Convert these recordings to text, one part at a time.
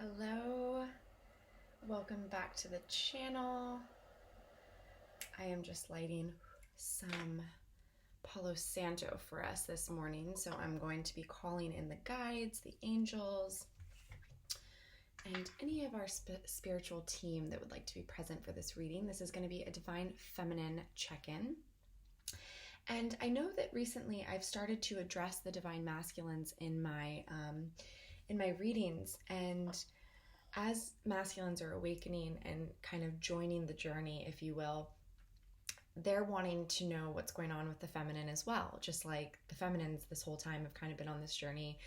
Hello, welcome back to the channel. I am just lighting some Palo Santo for us this morning, so I'm going to be calling in the guides, the angels, and any of our spiritual team that would like to be present for this reading. This is going to be a Divine Feminine check-in. And I know that recently I've started to address the Divine Masculines in my readings, and as masculines are awakening and kind of joining the journey, if you will, they're wanting to know what's going on with the feminine as well. Just like the feminines this whole time have kind of been on this journey,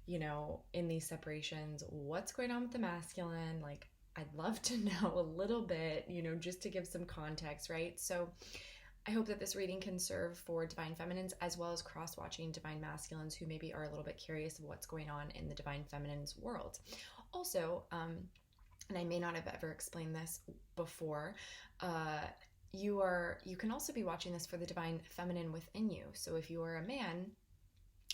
in these separations. What's going on with the masculine? Like, I'd love to know a little bit, just to give some context, right? So I hope that this reading can serve for Divine Feminines as well as cross-watching Divine Masculines who maybe are a little bit curious of what's going on in the Divine Feminine's world. Also, and I may not have ever explained this before, you can also be watching this for the Divine Feminine within you. So if you are a man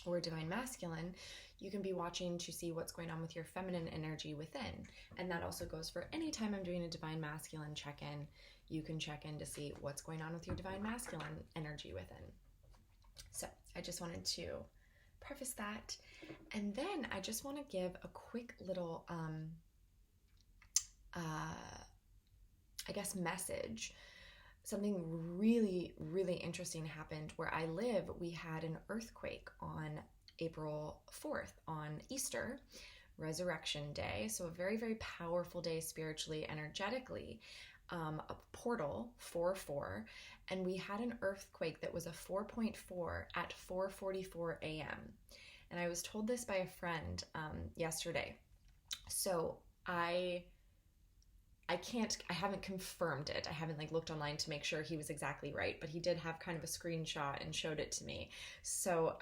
or a Divine Masculine, you can be watching to see what's going on with your feminine energy within. And that also goes for any time I'm doing a Divine Masculine check-in. You can check in to see what's going on with your Divine Masculine energy within. So I just wanted to preface that. And then I just want to give a quick little, message. Something really, really interesting happened where I live. We had an earthquake on April 4th on Easter, Resurrection Day. So a very, very powerful day spiritually, energetically. A portal 4-4, and we had an earthquake that was a 4.4 at 4:44 a.m. And I was told this by a friend yesterday. So I haven't confirmed it. I haven't looked online to make sure he was exactly right, but he did have kind of a screenshot and showed it to me. So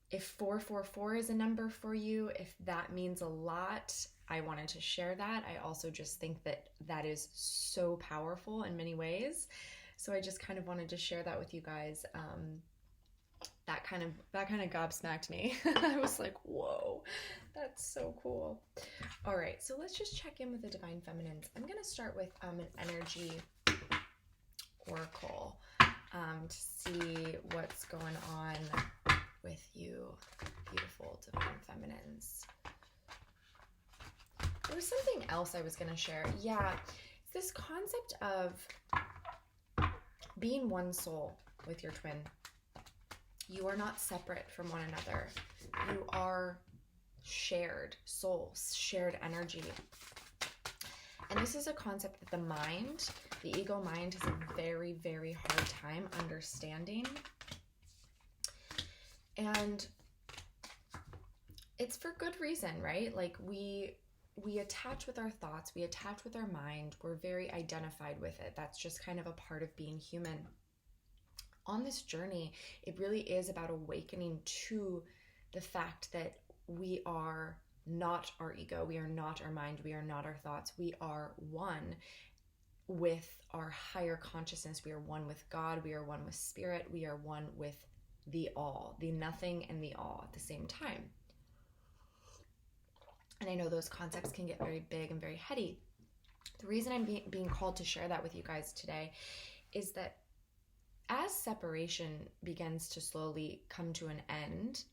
if 444 is a number for you, if that means a lot, I wanted to share that. I also just think that is so powerful in many ways. So I just kind of wanted to share that with you guys. That kind of gobsmacked me. I was like, whoa, that's so cool. All right, so let's just check in with the Divine Feminines. I'm going to start with an energy oracle to see what's going on with you, beautiful Divine Feminines. There was something else I was going to share. Yeah, it's this concept of being one soul with your twin. You are not separate from one another. You are shared souls, shared energy. And this is a concept that the ego mind, has a very, very hard time understanding. And it's for good reason, right? Like we attach with our thoughts, we attach with our mind, we're very identified with it. That's just kind of a part of being human. On this journey, it really is about awakening to the fact that we are not our ego, we are not our mind, we are not our thoughts, we are one with our higher consciousness, we are one with God, we are one with spirit, we are one with the all, the nothing and the all at the same time. And I know those concepts can get very big and very heady. The reason I'm being called to share that with you guys today is that as separation begins to slowly come to an end,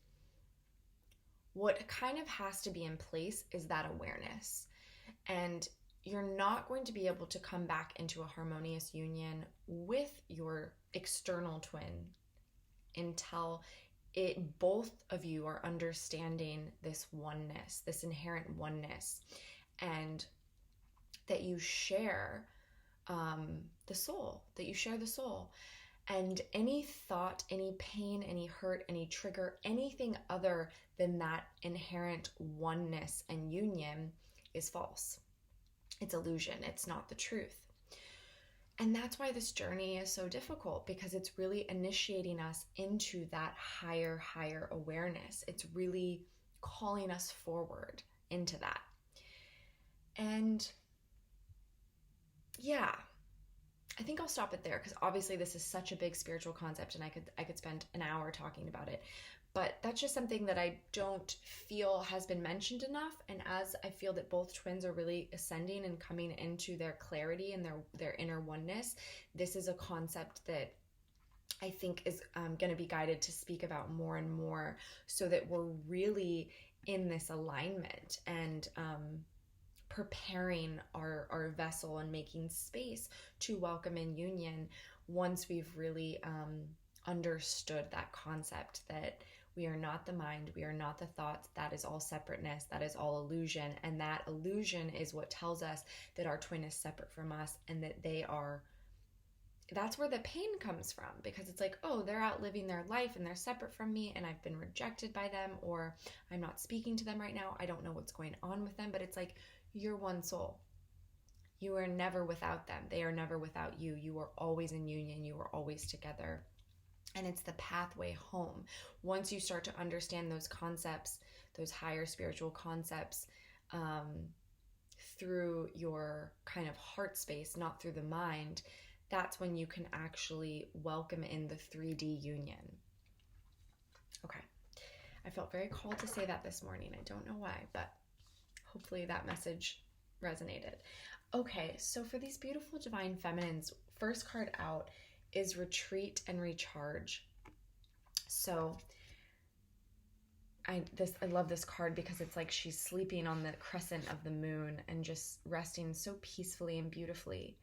what kind of has to be in place is that awareness. And you're not going to be able to come back into a harmonious union with your external twin until both of you are understanding this oneness, this inherent oneness, and that you share the soul, and any thought, any pain, any hurt, any trigger, anything other than that inherent oneness and union is false. It's illusion. It's not the truth. And that's why this journey is so difficult, because it's really initiating us into that higher awareness. It's really calling us forward into that. And yeah, I think I'll stop it there, because obviously this is such a big spiritual concept and I could spend an hour talking about it. But that's just something that I don't feel has been mentioned enough. And as I feel that both twins are really ascending and coming into their clarity and their inner oneness, this is a concept that I think is going to be guided to speak about more and more, so that we're really in this alignment and preparing our vessel and making space to welcome in union once we've really understood that concept that we are not the mind, we are not the thoughts, that is all separateness, that is all illusion, and that illusion is what tells us that our twin is separate from us and that that's where the pain comes from, because it's like, oh, they're out living their life and they're separate from me and I've been rejected by them, or I'm not speaking to them right now. I don't know what's going on with them. But it's like, you're one soul. You are never without them. They are never without you. You are always in union. You are always together. And it's the pathway home. Once you start to understand those concepts, those higher spiritual concepts, through your kind of heart space, not through the mind, that's when you can actually welcome in the 3D union. Okay. I felt very called to say that this morning. I don't know why, but hopefully that message resonated. Okay, so for these beautiful divine feminines, first card out is retreat and recharge. So I love this card because it's like she's sleeping on the crescent of the moon and just resting so peacefully and beautifully.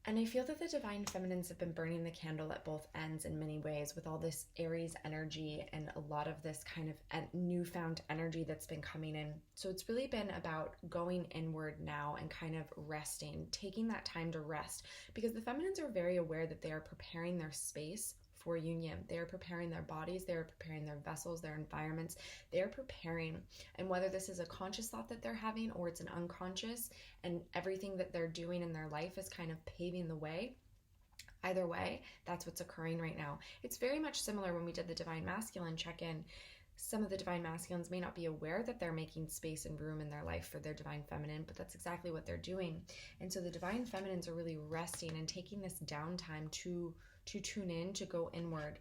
And I feel that the divine feminines have been burning the candle at both ends in many ways, with all this Aries energy and a lot of this kind of newfound energy that's been coming in. So it's really been about going inward now and kind of resting, taking that time to rest, because the feminines are very aware that they are preparing their space for union. They are preparing their bodies, they are preparing their vessels, their environments, they are preparing. And whether this is a conscious thought that they're having or it's an unconscious, and everything that they're doing in their life is kind of paving the way, either way, that's what's occurring right now. It's very much similar when we did the divine masculine check-in. Some of the divine masculines may not be aware that they're making space and room in their life for their divine feminine, but that's exactly what they're doing. And so the divine feminines are really resting and taking this downtime to tune in, to go inward.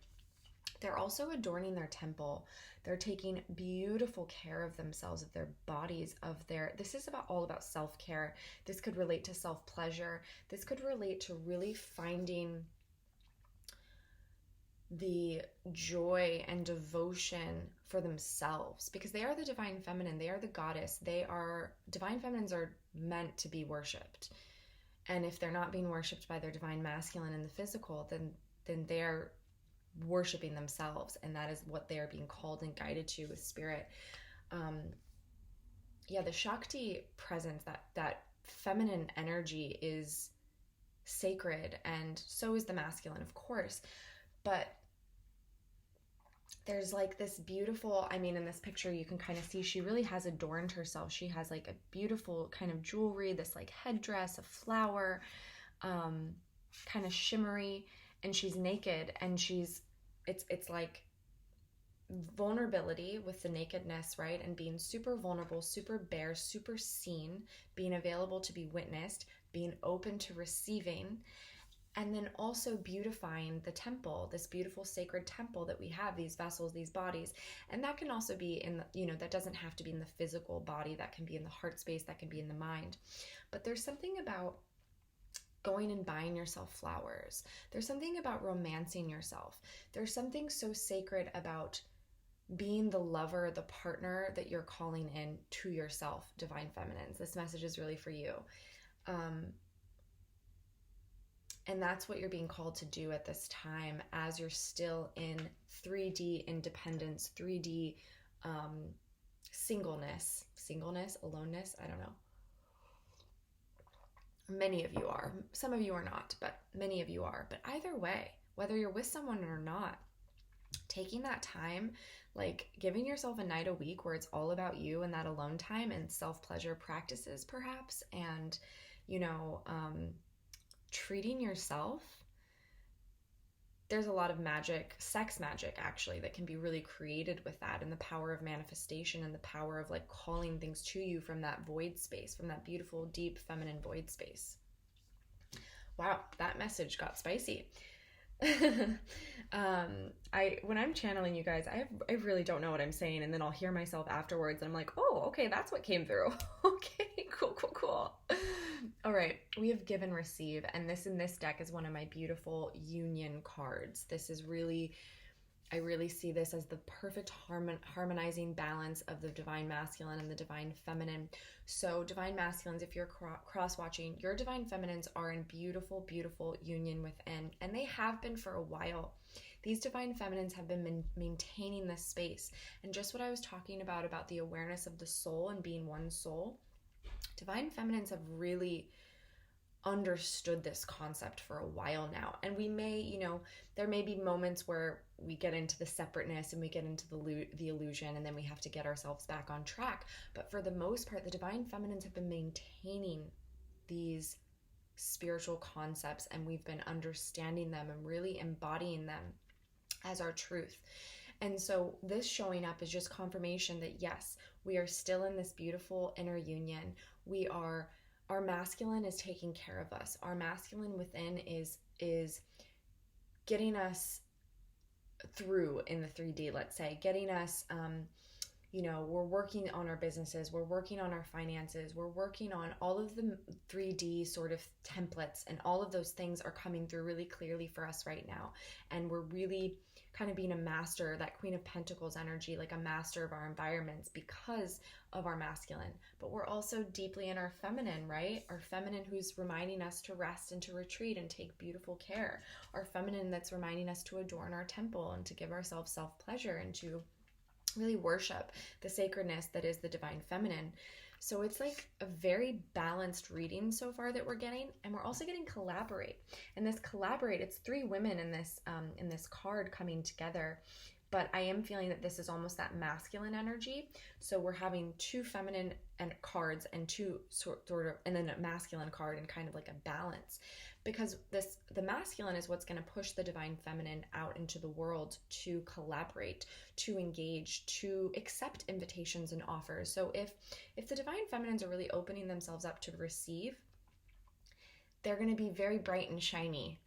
They're also adorning their temple. They're taking beautiful care of themselves, of their bodies, this is all about self-care. This could relate to self-pleasure. This could relate to really finding the joy and devotion for themselves, because they are the divine feminine. They are the goddess. Divine feminines are meant to be worshipped. And if they're not being worshipped by their divine masculine in the physical, then they're worshiping themselves, and that is what they are being called and guided to with spirit. The Shakti presence, that feminine energy is sacred, and so is the masculine, of course. But there's like this beautiful, in this picture you can kind of see she really has adorned herself. She has like a beautiful kind of jewelry, this like headdress, a flower, kind of shimmery, and she's naked, and it's like vulnerability with the nakedness, right? And being super vulnerable, super bare, super seen, being available to be witnessed, being open to receiving, and then also beautifying the temple, this beautiful sacred temple that we have, these vessels, these bodies. And that can also be that doesn't have to be in the physical body, that can be in the heart space, that can be in the mind. But there's something about going and buying yourself flowers. There's something about romancing yourself. There's something so sacred about being the lover, the partner that you're calling in to yourself, divine feminines. This message is really for you. And that's what you're being called to do at this time, as you're still in 3D independence, 3D singleness, aloneness, I don't know. Many of you are. Some of you are not, but many of you are. But either way, whether you're with someone or not, taking that time, like giving yourself a night a week where it's all about you and that alone time and self-pleasure practices perhaps, and, treating yourself. There's a lot of magic, sex magic actually, that can be really created with that, and the power of manifestation and the power of like calling things to you from that void space, from that beautiful, deep feminine void space. Wow, that message got spicy. When I'm channeling you guys, I really don't know what I'm saying, and then I'll hear myself afterwards and I'm like, oh, okay, that's what came through. Okay, cool. All right, we have give and receive, and this in this deck is one of my beautiful union cards. This is really, I really see this as the perfect harmonizing balance of the divine masculine and the divine feminine. So divine masculines, if you're cross-watching, your divine feminines are in beautiful, beautiful union within, and they have been for a while. These divine feminines have been maintaining this space. And just what I was talking about the awareness of the soul and being one soul, divine feminines have really understood this concept for a while now. And we may, there may be moments where we get into the separateness and we get into the illusion, and then we have to get ourselves back on track. But for the most part, the divine feminines have been maintaining these spiritual concepts, and we've been understanding them and really embodying them as our truth. And so this showing up is just confirmation that yes, we are still in this beautiful inner union. Our masculine is taking care of us. Our masculine within is getting us through in the 3D, let's say, getting us, we're working on our businesses, we're working on our finances, we're working on all of the 3D sort of templates, and all of those things are coming through really clearly for us right now. And we're really kind of being a master, that Queen of Pentacles energy, like a master of our environments because of our masculine. But we're also deeply in our feminine, right? Our feminine who's reminding us to rest and to retreat and take beautiful care. Our feminine that's reminding us to adorn our temple and to give ourselves self-pleasure and to really worship the sacredness that is the divine feminine. So it's like a very balanced reading so far that we're getting, and we're also getting collaborate. And this collaborate, it's 3 women in this card coming together, but I am feeling that this is almost that masculine energy. So we're having 2 feminine and cards and 2 sort of, and then a masculine card, and kind of like a balance. Because the masculine is what's going to push the divine feminine out into the world to collaborate, to engage, to accept invitations and offers. So if the divine feminines are really opening themselves up to receive, they're going to be very bright and shiny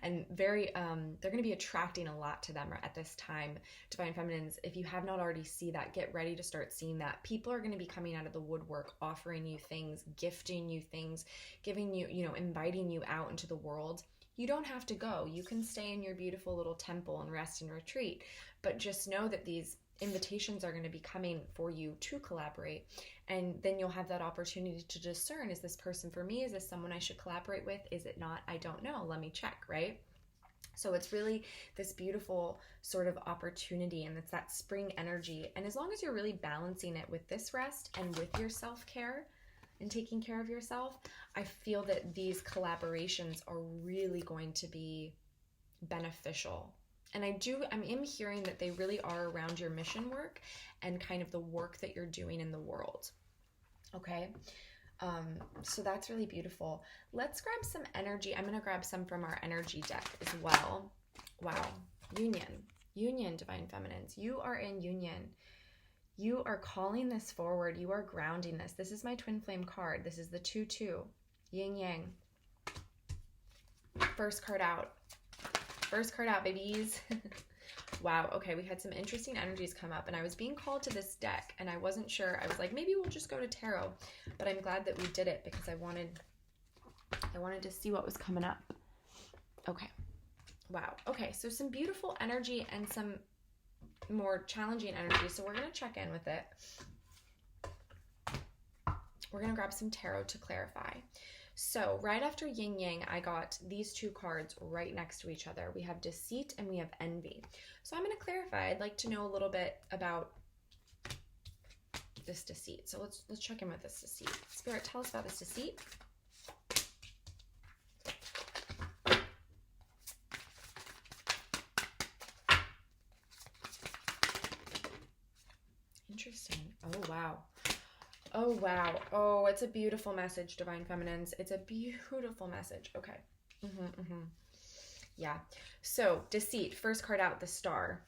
and very they're going to be attracting a lot to them at this time. Divine feminines, if you have not already seen that, get ready to start seeing that. People are going to be coming out of the woodwork, offering you things, gifting you things, giving you, inviting you out into the world. You don't have to go. You can stay in your beautiful little temple and rest and retreat. But just know that these invitations are going to be coming for you to collaborate, and then you'll have that opportunity to discern, is this person for me? Is this someone I should collaborate with? Is it not? I don't know. Let me check, right? So it's really this beautiful sort of opportunity, and it's that spring energy. And as long as you're really balancing it with this rest and with your self-care and taking care of yourself, I feel that these collaborations are really going to be beneficial. And I'm hearing that they really are around your mission work and kind of the work that you're doing in the world. Okay. So that's really beautiful. Let's grab some energy. I'm going to grab some from our energy deck as well. Wow. Union, divine feminines. You are in union. You are calling this forward. You are grounding this. This is my twin flame card. This is the 2-2. Yin yang. First card out. First card out, babies. Wow. Okay, we had some interesting energies come up, and I was being called to this deck, and I wasn't sure. I was like, maybe we'll just go to tarot, but I'm glad that we did it because I wanted to see what was coming up. Okay. Wow. Okay, so some beautiful energy and some more challenging energy. So we're going to check in with it. We're going to grab some tarot to clarify. So right after yin yang, I got these 2 cards right next to each other. We have deceit and we have envy. So I'm going to clarify. I'd like to know a little bit about this deceit. So let's check in with this deceit. Spirit, tell us about this deceit. Interesting. Oh, wow. Oh, wow. Oh, it's a beautiful message, divine feminines. It's a beautiful message. Okay. Yeah. So, deceit. First card out, the star.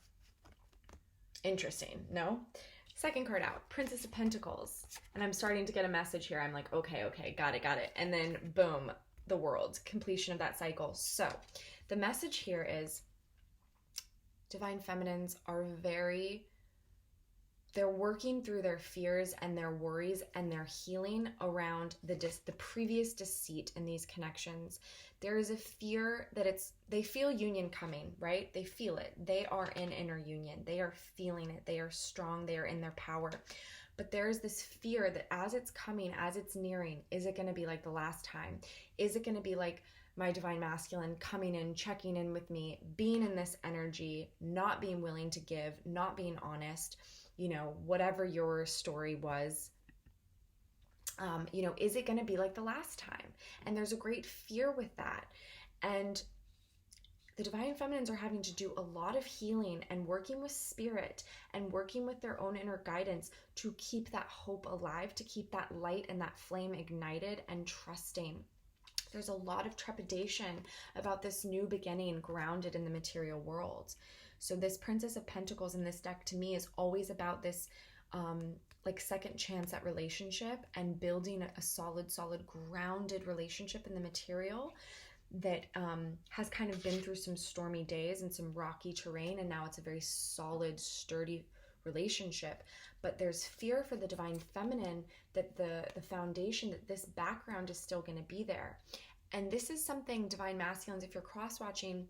Interesting. No? Second card out, Princess of Pentacles. And I'm starting to get a message here. I'm like, okay, got it. And then, boom, the world, completion of that cycle. So the message here is divine feminines are they're working through their fears and their worries, and they're healing around the previous deceit in these connections. There is a fear that they feel union coming, right? They feel it. They are in inner union. They are feeling it. They are strong. They are in their power. But there is this fear that as it's coming, as it's nearing, is it going to be like the last time? Is it going to be like my divine masculine coming in, checking in with me, being in this energy, not being willing to give, not being honest, whatever your story was, is it going to be like the last time? And there's a great fear with that. And the divine feminines are having to do a lot of healing and working with spirit and working with their own inner guidance to keep that hope alive, to keep that light and that flame ignited and trusting. There's a lot of trepidation about this new beginning grounded in the material world. So this Princess of Pentacles in this deck to me is always about this second chance at relationship and building a solid, grounded relationship in the material that has kind of been through some stormy days and some rocky terrain, and now it's a very solid, sturdy relationship. But there's fear for the divine feminine that the foundation, that this background is still going to be there. And this is something, divine masculines, if you're cross-watching,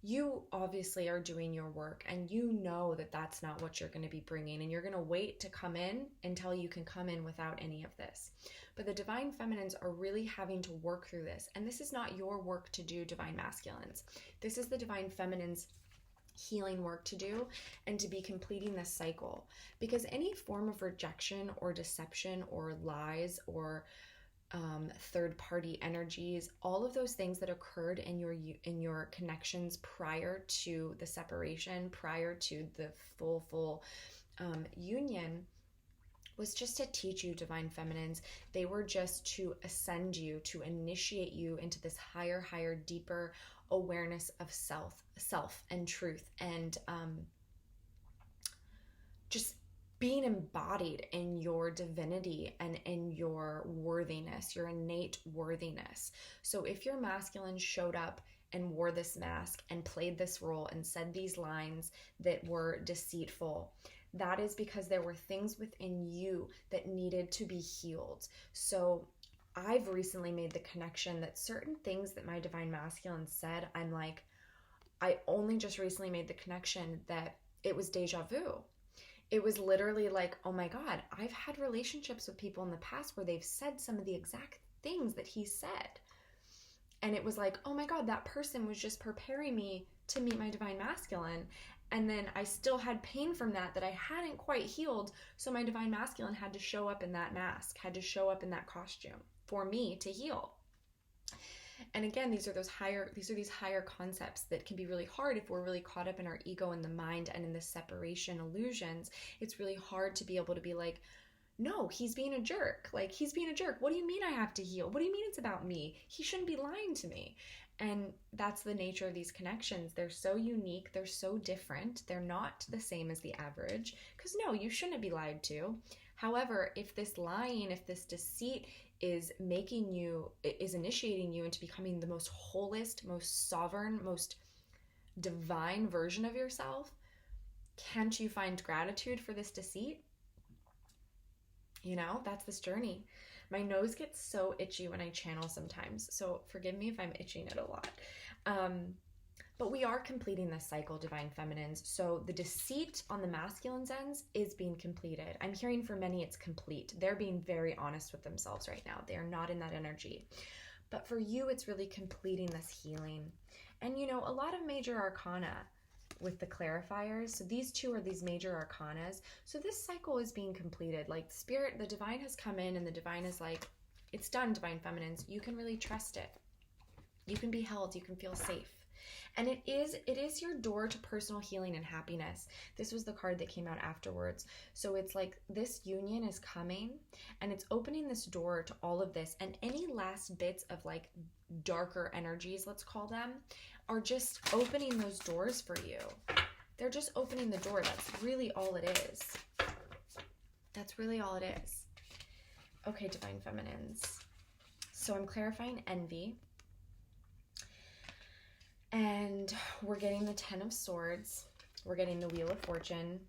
you obviously are doing your work, and you know that that's not what you're going to be bringing, and you're going to wait to come in until you can come in without any of this. But the divine feminines are really having to work through this, and this is not your work to do, divine masculines. This is the divine feminines' healing work to do, and to be completing this cycle. Because any form of rejection or deception or lies or third-party energies, all of those things that occurred in your connections prior to the separation, prior to the full union, was just to teach you, divine feminines. They were just to ascend you, to initiate you into this higher, deeper awareness of self and truth, and just being embodied in your divinity and in your worthiness, your innate worthiness. So if your masculine showed up and wore this mask and played this role and said these lines that were deceitful, that is because there were things within you that needed to be healed. So I've recently made the connection that certain things that my divine masculine said, I only just recently made the connection that it was deja vu. It was literally like, oh my God, I've had relationships with people in the past where they've said some of the exact things that he said. And it was like, oh my God, that person was just preparing me to meet my divine masculine. And then I still had pain from that I hadn't quite healed. So my divine masculine had to show up in that mask, had to show up in that costume for me to heal. And again, these are these higher concepts that can be really hard if we're really caught up in our ego and the mind and in the separation illusions. It's really hard to be able to be like, no, he's being a jerk. He's being a jerk. What do you mean I have to heal? What do you mean it's about me? He shouldn't be lying to me. And that's the nature of these connections. They're so unique. They're so different. They're not the same as the average. Because no, you shouldn't be lied to. However, if this lying, if this deceit is initiating you into becoming the most wholest, most sovereign, most divine version of yourself, can't you find gratitude for this deceit? That's this journey. My nose gets so itchy when I channel sometimes, so forgive me if I'm itching it a lot. But we are completing this cycle, divine feminines. So the deceit on the masculine's ends is being completed. I'm hearing for many it's complete. They're being very honest with themselves right now. They are not in that energy. But for you, it's really completing this healing. And a lot of major arcana with the clarifiers. So these two are these major arcanas. So this cycle is being completed. Like spirit, the divine has come in, and the divine is like, it's done, divine feminines. You can really trust it. You can be held. You can feel safe. And it is your door to personal healing and happiness. This was the card that came out afterwards. So it's like this union is coming, and it's opening this door to all of this. And any last bits of darker energies, let's call them, are just opening those doors for you. They're just opening the door. That's really all it is. That's really all it is. Okay, divine feminines. So I'm clarifying envy. And we're getting the Ten of Swords. We're getting the Wheel of Fortune.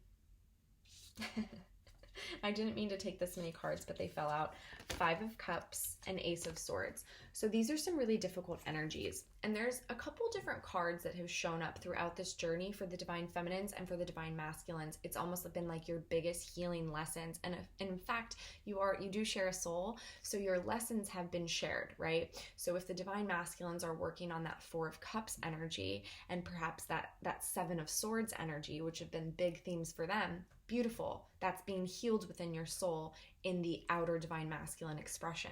I didn't mean to take this many cards, but they fell out. Five of Cups and Ace of Swords. So these are some really difficult energies. And there's a couple different cards that have shown up throughout this journey for the Divine Feminines and for the Divine Masculines. It's almost been like your biggest healing lessons. And in fact, you do share a soul, so your lessons have been shared, right? So if the Divine Masculines are working on that Four of Cups energy and perhaps that Seven of Swords energy, which have been big themes for them, beautiful. That's being healed within your soul in the outer Divine Masculine expression.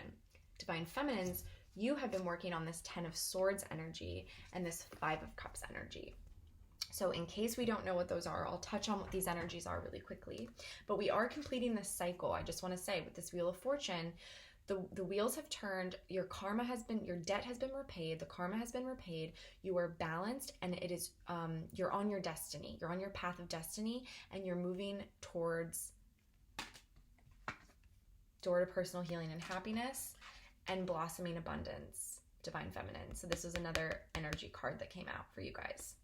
Divine Feminines, you have been working on this Ten of Swords energy and this Five of Cups energy. So in case we don't know what those are, I'll touch on what these energies are really quickly. But we are completing this cycle. I just want to say with this Wheel of Fortune, the wheels have turned, your debt has been repaid, the karma has been repaid, you are balanced, and it is, you're on your destiny, you're on your path of destiny, and you're moving towards door to personal healing and happiness and blossoming abundance, Divine Feminine. So this is another energy card that came out for you guys.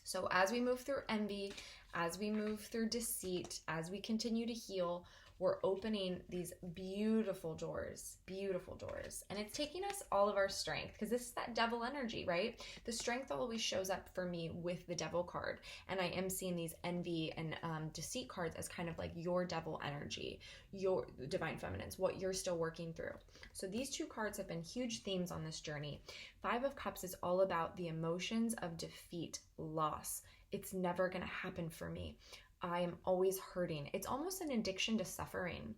So as we move through envy, as we move through deceit, as we continue to heal, we're opening these beautiful doors. And it's taking us all of our strength, because this is that devil energy, right? The strength always shows up for me with the devil card. And I am seeing these envy and deceit cards as kind of like your devil energy, your Divine Feminines, what you're still working through. So these two cards have been huge themes on this journey. Five of Cups is all about the emotions of defeat, loss. It's never going to happen for me. I am always hurting. It's almost an addiction to suffering.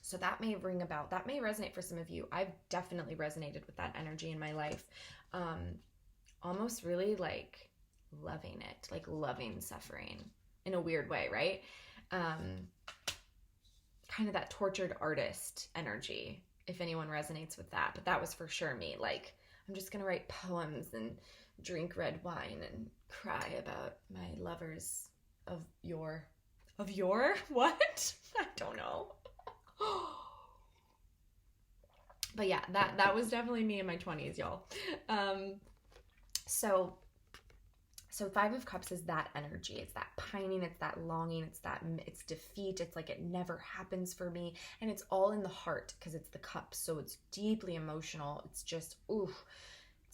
So that may ring about, that may resonate for some of you. I've definitely resonated with that energy in my life. Almost really like loving it, like loving suffering in a weird way, right? Kind of that tortured artist energy, if anyone resonates with that. But that was for sure me. Like, I'm just going to write poems and drink red wine and cry about my lovers of your what? I don't know. But yeah, that was definitely me in my 20s, y'all. So Five of Cups is that energy. It's that pining, it's that longing, it's defeat. It's like it never happens for me, and it's all in the heart because it's the cups. So it's deeply emotional. It's just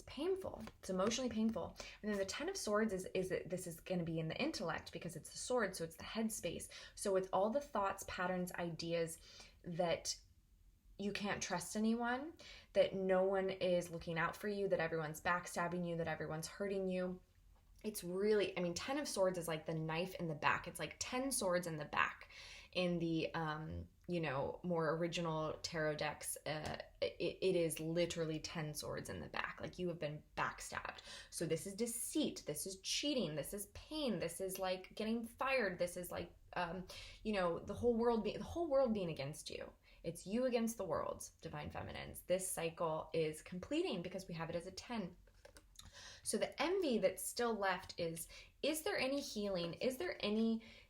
painful. It's emotionally painful. And then the Ten of Swords this is going to be in the intellect because it's the sword, so it's the head space. So it's all the thoughts, patterns, ideas that you can't trust anyone, that no one is looking out for you, that everyone's backstabbing you, that everyone's hurting you. It's really, Ten of Swords is like the knife in the back. It's like 10 swords in the back. In the more original tarot decks, it is literally 10 swords in the back. Like, you have been backstabbed. So this is deceit, this is cheating, this is pain, this is like getting fired, this is like the whole world being against you. It's you against the world, Divine Feminines. This cycle is completing because we have it as a 10. So the envy that's still left is there any healing?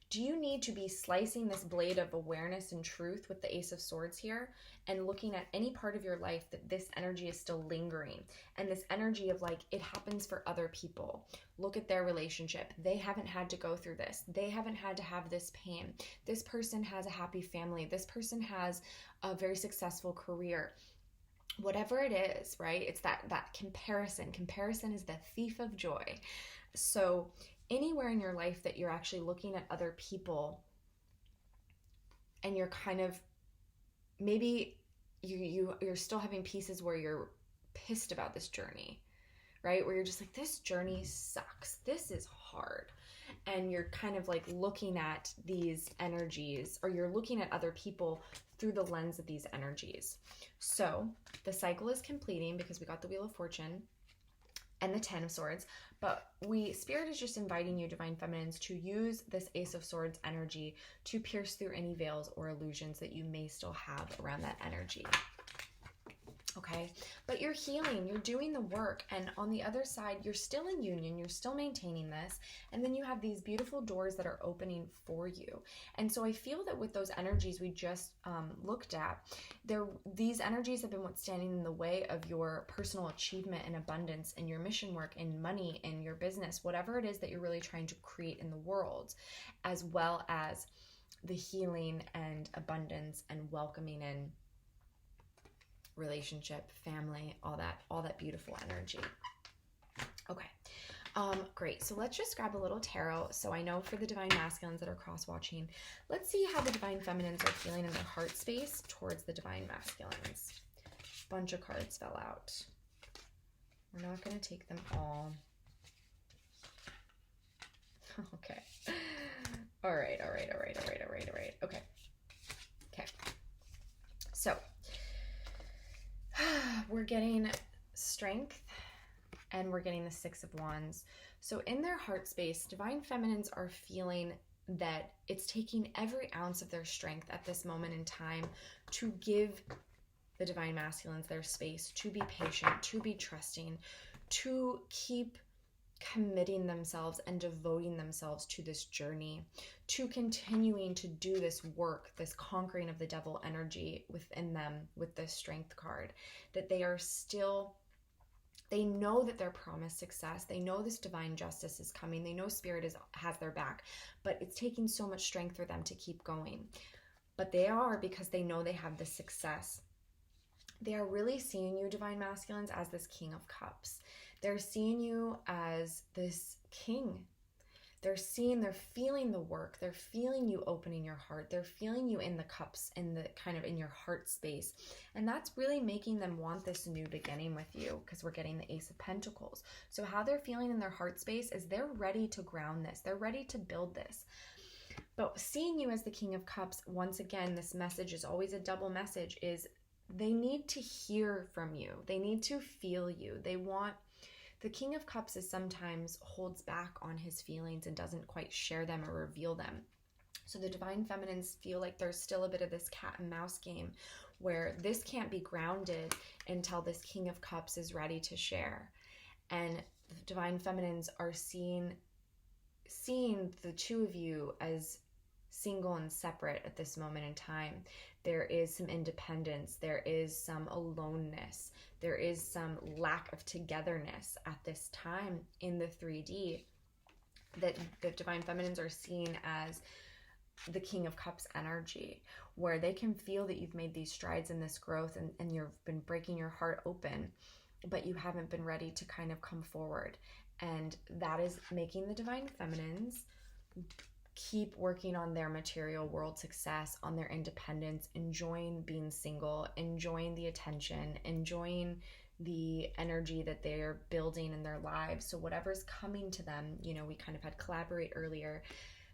Do you need to be slicing this blade of awareness and truth with the Ace of Swords here and looking at any part of your life that this energy is still lingering? And this energy of like, it happens for other people. Look at their relationship. They haven't had to go through this. They haven't had to have this pain. This person has a happy family. This person has a very successful career. Whatever it is, right? It's that comparison. Comparison is the thief of joy. So anywhere in your life that you're actually looking at other people and you're kind of, maybe you're still having pieces where you're pissed about this journey, right? Where you're just like, this journey sucks. This is hard. And you're kind of like looking at these energies, or you're looking at other people through the lens of these energies. So the cycle is completing because we got the Wheel of Fortune and the Ten of Swords, but Spirit is just inviting you, Divine Feminines, to use this Ace of Swords energy to pierce through any veils or illusions that you may still have around that energy. Okay, but you're healing, you're doing the work, and on the other side, you're still in union, you're still maintaining this, and then you have these beautiful doors that are opening for you. And so I feel that with those energies we just looked at, these energies have been what's standing in the way of your personal achievement and abundance and your mission work and money and your business, whatever it is that you're really trying to create in the world, as well as the healing and abundance and welcoming in relationship, family, all that beautiful energy. Okay. Great. So let's just grab a little tarot. So I know for the divine masculines that are cross-watching, let's see how the divine feminines are feeling in their heart space towards the divine masculines. Bunch of cards fell out. We're not going to take them all. Okay. All right. Okay. So we're getting strength and we're getting the Six of Wands. So in their heart space, divine feminines are feeling that it's taking every ounce of their strength at this moment in time to give the divine masculines their space, to be patient, to be trusting, to keep committing themselves and devoting themselves to this journey, to continuing to do this work, this conquering of the devil energy within them with this strength card, that they are still, they know that they're promised success. They know this divine justice is coming. They know spirit has their back, but it's taking so much strength for them to keep going. But they are, because they know they have this success. They are really seeing you, divine masculines, as this King of Cups. They're seeing you as this king. They're feeling the work. They're feeling you opening your heart. They're feeling you in the cups, in the kind of in your heart space. And that's really making them want this new beginning with you, because we're getting the Ace of Pentacles. So how they're feeling in their heart space is they're ready to ground this. They're ready to build this. But seeing you as the King of Cups, once again, this message is always a double message, is they need to hear from you. They need to feel you. The King of Cups is sometimes holds back on his feelings and doesn't quite share them or reveal them. So the divine feminines feel like there's still a bit of this cat and mouse game where this can't be grounded until this King of Cups is ready to share. And the divine feminines are seeing the two of you as single and separate at this moment in time. There is some independence, there is some aloneness, there is some lack of togetherness at this time in the 3D that the divine feminines are seeing as the King of Cups energy, where they can feel that you've made these strides in this growth and you've been breaking your heart open, but you haven't been ready to kind of come forward. And that is making the divine feminines keep working on their material world success, on their independence, enjoying being single, enjoying the attention, enjoying the energy that they're building in their lives. So whatever's coming to them, we kind of had collaborate earlier.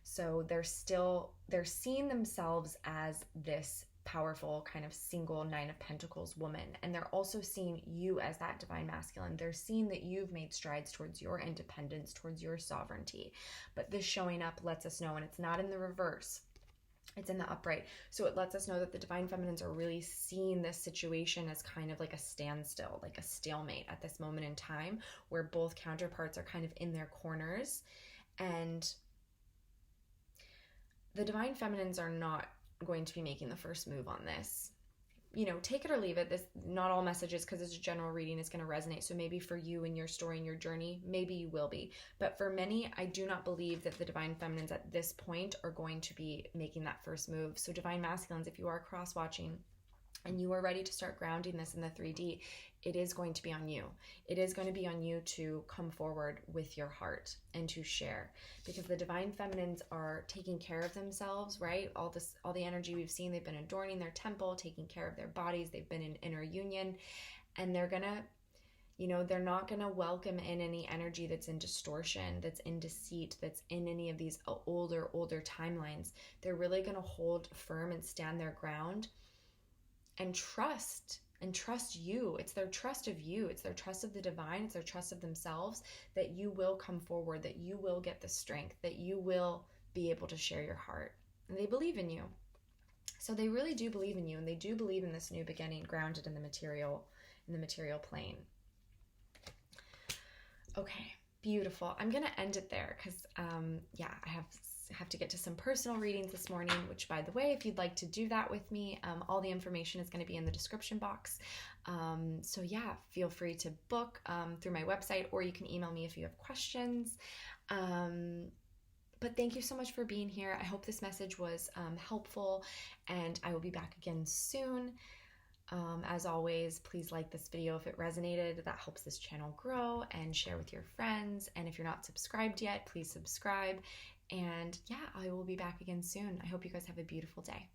So they're seeing themselves as this powerful kind of single Nine of Pentacles woman. And they're also seeing you as that divine masculine. They're seeing that you've made strides towards your independence, towards your sovereignty. But this showing up lets us know, and it's not in the reverse, it's in the upright. So it lets us know that the divine feminines are really seeing this situation as kind of like a standstill, like a stalemate at this moment in time, where both counterparts are kind of in their corners. And the divine feminines are not going to be making the first move on this. Take it or leave it. This, not all messages, because it's a general reading, is going to resonate. So maybe for you and your story and your journey, maybe you will be. But for many, I do not believe that the divine feminines at this point are going to be making that first move. So divine masculines, if you are cross-watching and you are ready to start grounding this in the 3D, it is going to be on you. It is going to be on you to come forward with your heart and to share, because the divine feminines are taking care of themselves, right? All the energy we've seen, they've been adorning their temple, taking care of their bodies, they've been in inner union, and they're gonna, they're not gonna welcome in any energy that's in distortion, that's in deceit, that's in any of these older timelines. They're really gonna hold firm and stand their ground and trust you. It's their trust of you. It's their trust of the divine. It's their trust of themselves that you will come forward, that you will get the strength, that you will be able to share your heart. And they believe in you. So they really do believe in you, and they do believe in this new beginning grounded in the material in the material plane. Okay, beautiful. I'm gonna end it there because yeah, I have to get to some personal readings this morning, which, by the way, if you'd like to do that with me, all the information is going to be in the description box. So yeah, feel free to book through my website, or you can email me if you have questions. But thank you so much for being here. I hope this message was helpful, and I will be back again soon. As always, please like this video if it resonated. That helps this channel grow, and share with your friends. And if you're not subscribed yet, please subscribe. And yeah, I will be back again soon. I hope you guys have a beautiful day.